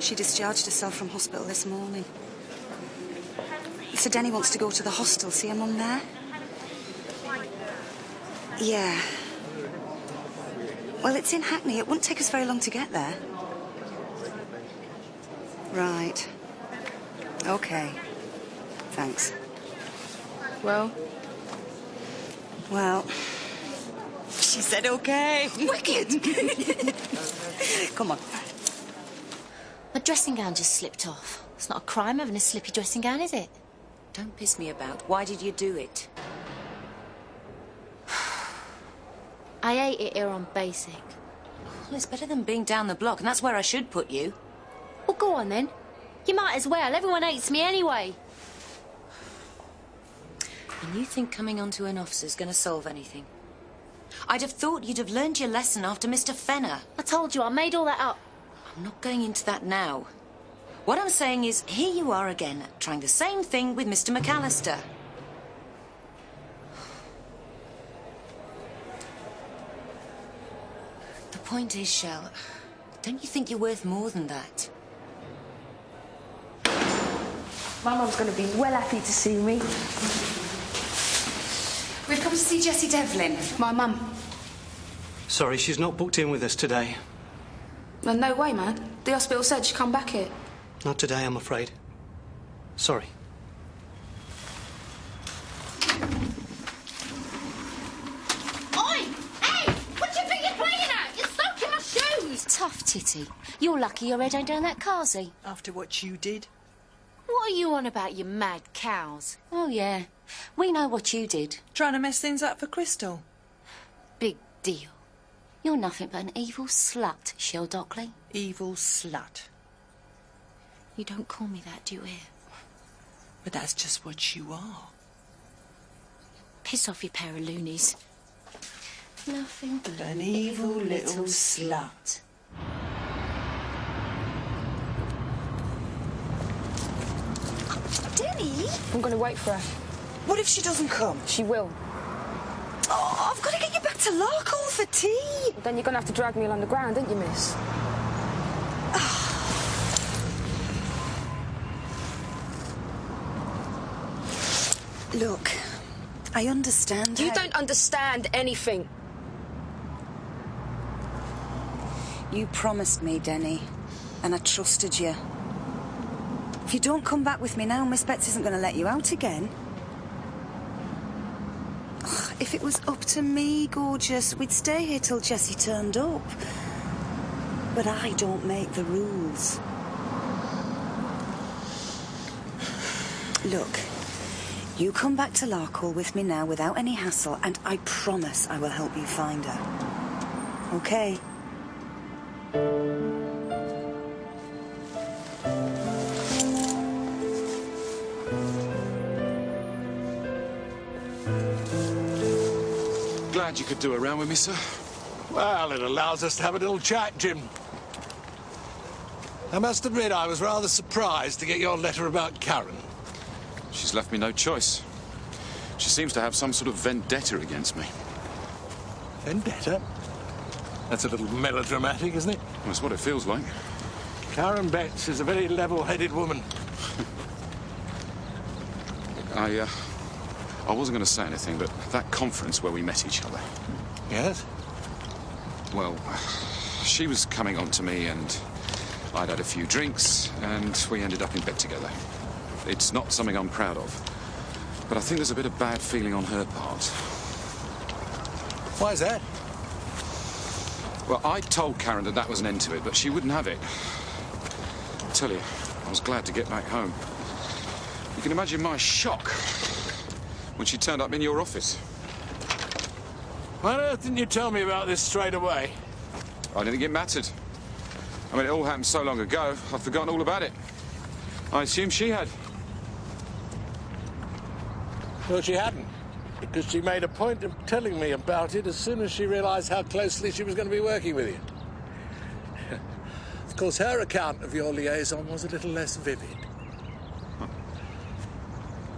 She discharged herself from hospital this morning. So Denny wants to go to the hostel, see her mum there? Yeah. Well, it's in Hackney. It wouldn't take us very long to get there. Right. OK. Thanks. Well? Well, she said OK. Wicked! Come on. My dressing gown just slipped off. It's not a crime having a slippy dressing gown, is it? Don't piss me about. Why did you do it? I ate it here on basic. Well, it's better than being down the block, and that's where I should put you. Well, go on then. You might as well. Everyone hates me anyway. And you think coming onto an officer's going to solve anything? I'd have thought you'd have learned your lesson after Mr. Fenner. I told you, I made all that up. I'm not going into that now. What I'm saying is, here you are again, trying the same thing with Mr. McAllister. The point is, Shell, don't you think you're worth more than that? My mum's going to be well happy to see me. We've come to see Jessie Devlin. My mum. Sorry, she's not booked in with us today. Well, no way, man. The hospital said she'd come back here. Not today, I'm afraid. Sorry. Oi! Hey! What do you think you're playing at? You're soaking my shoes! Tough, Titty. You're lucky your head ain't down that carsey. After what you did? What are you on about, you mad cows? Oh, yeah. We know what you did. Trying to mess things up for Crystal? Big deal. You're nothing but an evil slut, Shell Dockley. Evil slut. You don't call me that, do you hear? But that's just what you are. Piss off, you pair of loonies. Nothing but An evil little slut. Denny? I'm going to wait for her. What if she doesn't come? She will. Oh, I've got to get you back to Larkhall for tea. Then you're going to have to drag me along the ground, aren't you, miss? Look, I understand. You don't understand anything. You promised me, Denny, and I trusted you. If you don't come back with me now, Miss Betts isn't going to let you out again. Ugh, if it was up to me, gorgeous, we'd stay here till Jessie turned up. But I don't make the rules. Look, you come back to Larkhall with me now without any hassle, and I promise I will help you find her. OK? Glad you could do a round with me, sir. Well, it allows us to have a little chat, Jim. I must admit I was rather surprised to get your letter about Karen. She's left me no choice. She seems to have some sort of vendetta against me. Vendetta? That's a little melodramatic, isn't it? That's what it feels like. Karen Betts is a very level-headed woman. I wasn't going to say anything, but that conference where we met each other... Yes? Well, she was coming on to me and I'd had a few drinks and we ended up in bed together. It's not something I'm proud of, but I think there's a bit of bad feeling on her part. Why is that? Well, I told Karen that was an end to it, but she wouldn't have it. I tell you, I was glad to get back home. You can imagine my shock when she turned up in your office. Why on earth didn't you tell me about this straight away? I didn't think it mattered. I mean, it all happened so long ago, I'd forgotten all about it. I assumed she had. Well, she hadn't, because she made a point of telling me about it as soon as she realised how closely she was going to be working with you. Of course, her account of your liaison was a little less vivid. Huh.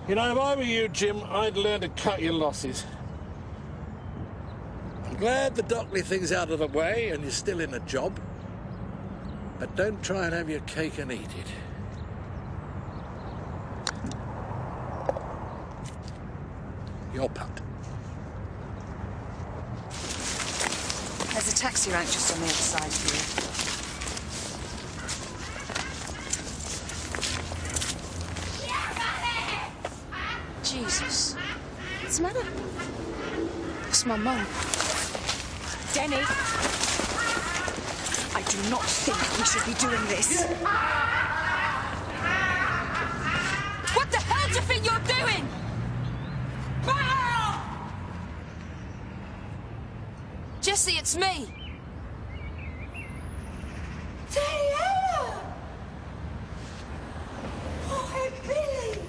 You know, if I were you, Jim, I'd learn to cut your losses. I'm glad the Dockley thing's out of the way and you're still in a job. But don't try and have your cake and eat it. Your putt. There's a taxi rank just on the other side here. Jesus. What's the matter? It's my mum. Denny! I do not think we should be doing this. What the hell do you think you're doing? Jessie, it's me. Daniela! Oh, Billy!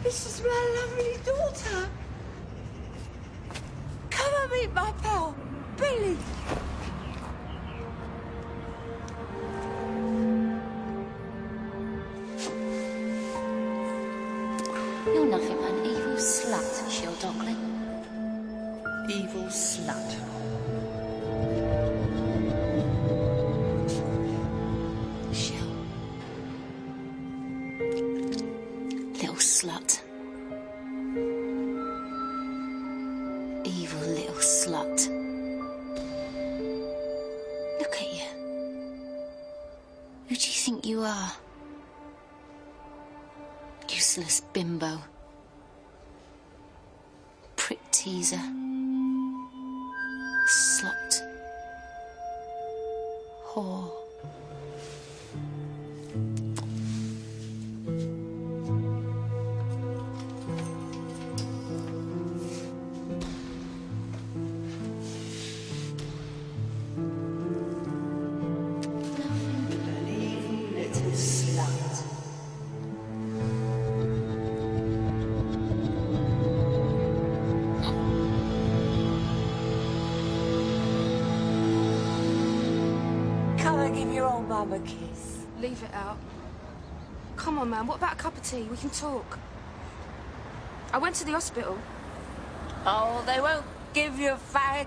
This is my lovely daughter. Come and meet my pal, Billy. You're nothing but an evil slut, Shell Dockling. Evil slut. Shell. Little slut. Evil little slut. Look at you. Who do you think you are? Useless bimbo. Prick teaser. Slut. Whore. An evil little slut. Come and give your old mum a kiss. Leave it out. Come on, man. What about a cup of tea? We can talk. I went to the hospital. Oh, they won't give you a fag.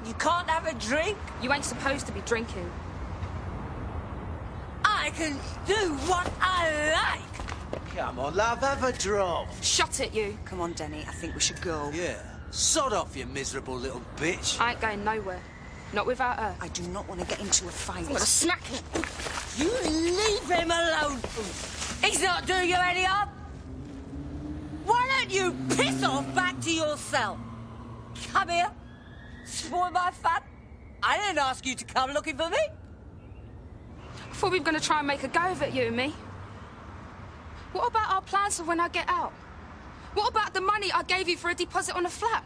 You can't have a drink. You ain't supposed to be drinking. I can do what I like. Come on, love, have a drop. Shut it, you. Come on, Denny, I think we should go. Yeah. Sod off, you miserable little bitch. I ain't going nowhere. Not without her. I do not want to get into a fight. I'm gonna smack him. You leave him alone. He's not doing you any harm. Why don't you piss off back to your cell? Come here. Spoil my fun. I didn't ask you to come looking for me. I thought we were gonna try and make a go of it, you and me. What about our plans for when I get out? What about the money I gave you for a deposit on a flat?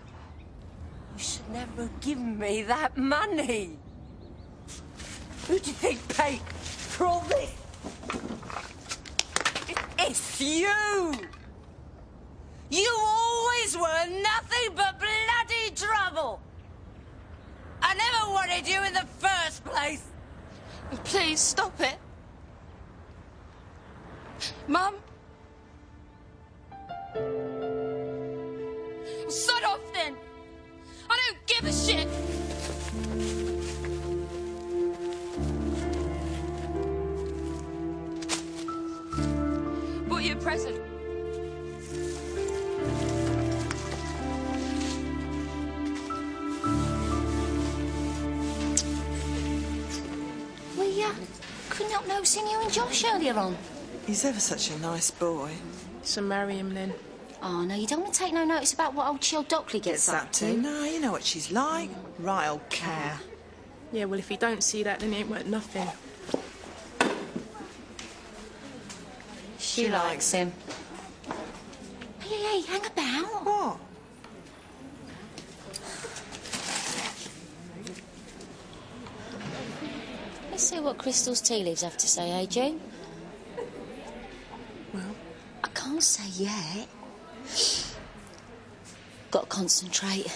You should never have given me that money. Who do you think paid for all this? It's you! You always were nothing but bloody trouble! I never wanted you in the first place! Please, stop it. Mum? Sod off then! I don't give a shit! Bought you a present. We, couldn't help noticing you and Josh earlier on. He's ever such a nice boy. So marry him then. Oh, no, you don't want to take no notice about what old Shell Dockley gets up to. No, you know what she's like. Right old cow. Yeah, well, if you don't see that, then he ain't worth nothing. She likes him. Hey, hang about. What? Let's see what Crystal's tea leaves have to say, eh, June? Well? I can't say yet. Got to concentrate.